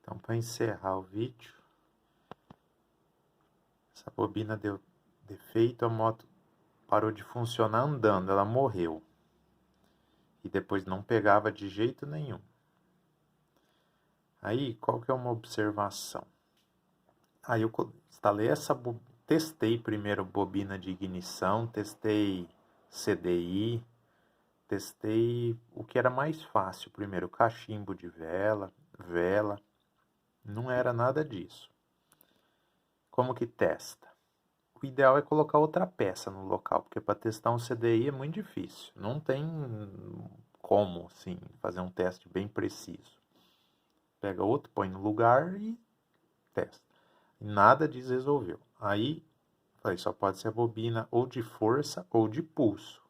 Então, para encerrar o vídeo, essa bobina deu defeito, a moto parou de funcionar andando, ela morreu. E depois não pegava de jeito nenhum. Aí, qual que é uma observação? Aí eu instalei testei primeiro bobina de ignição, testei CDI, testei o que era mais fácil primeiro, cachimbo de vela, não era nada disso. Como que testa? O ideal é colocar outra peça no local, porque para testar um CDI é muito difícil. Não tem como, assim, fazer um teste bem preciso. Pega outro, põe no lugar e testa. Nada disso resolveu. Aí, falei, só pode ser a bobina ou de força ou de pulso.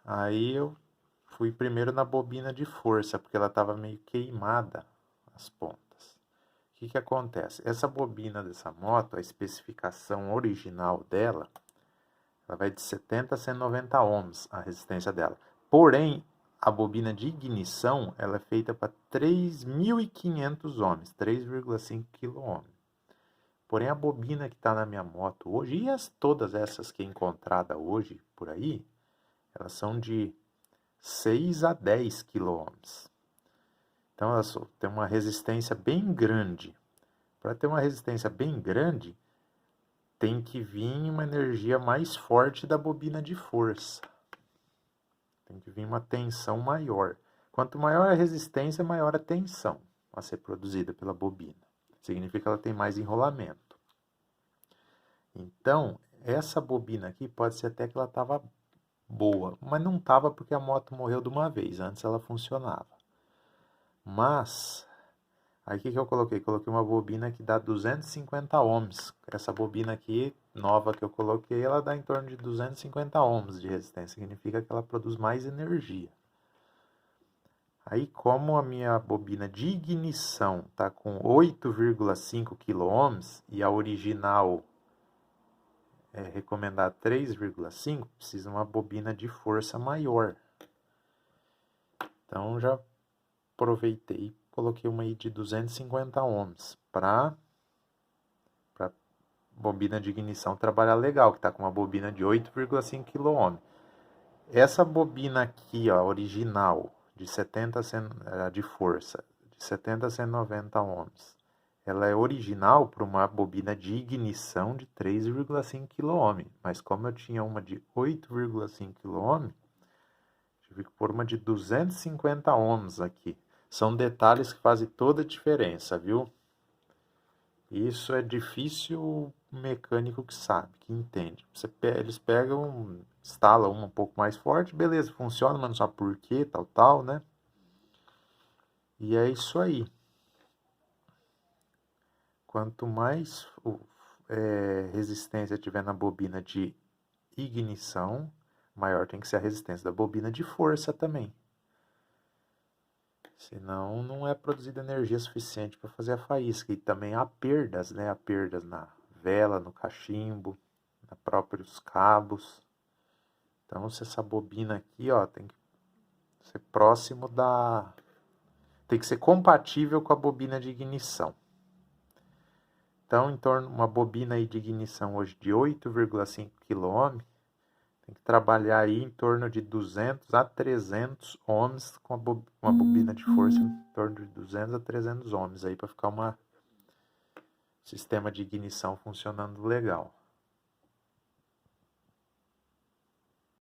Aí eu fui primeiro na bobina de força, porque ela estava meio queimada as pontas. O que acontece? Essa bobina dessa moto, a especificação original dela, ela vai de 70 a 190 ohms, a resistência dela. Porém, a bobina de ignição, ela é feita para 3.500 ohms, 3,5 kΩ. Porém, a bobina que está na minha moto hoje, e todas essas que é encontrada hoje por aí, elas são de 6 a 10 kΩ. Então, elas têm uma resistência bem grande. Para ter uma resistência bem grande, tem que vir uma energia mais forte da bobina de força. Tem que vir uma tensão maior. Quanto maior a resistência, maior a tensão a ser produzida pela bobina. Significa que ela tem mais enrolamento. Então, essa bobina aqui pode ser até que ela estava boa, mas não estava porque a moto morreu de uma vez, antes ela funcionava. Mas, aí o que eu coloquei? Coloquei uma bobina que dá 250 ohms. Essa bobina aqui, nova que eu coloquei, ela dá em torno de 250 ohms de resistência. Significa que ela produz mais energia. Aí, como a minha bobina de ignição está com 8,5 kΩ e a original é recomendada 3,5, precisa uma bobina de força maior. Então, já aproveitei e coloquei uma aí de 250 ohms para bobina de ignição trabalhar legal, que está com uma bobina de 8,5 kΩ. Essa bobina aqui, ó, original, de 70 de força, de 70 a 190 ohms, ela é original para uma bobina de ignição de 3,5 kΩ, mas como eu tinha uma de 8,5 kΩ, tive que pôr uma de 250 ohms aqui. São detalhes que fazem toda a diferença, viu? Isso é difícil o mecânico que sabe, que entende. Eles pegam, instalam uma um pouco mais forte, beleza, funciona, mas não sabe por quê, tal, né? E é isso aí. Quanto mais resistência tiver na bobina de ignição, maior tem que ser a resistência da bobina de força também. Senão não é produzida energia suficiente para fazer a faísca. E também há perdas, né? Há perdas na vela, no cachimbo, nos próprios cabos. Então, se essa bobina aqui, ó, tem que ser próximo da... Tem que ser compatível com a bobina de ignição. Então, em torno de uma bobina aí de ignição hoje de 8,5 kΩ, tem que trabalhar aí em torno de 200 a 300 ohms com uma bobina de força em torno de 200 a 300 ohms aí para ficar um sistema de ignição funcionando legal.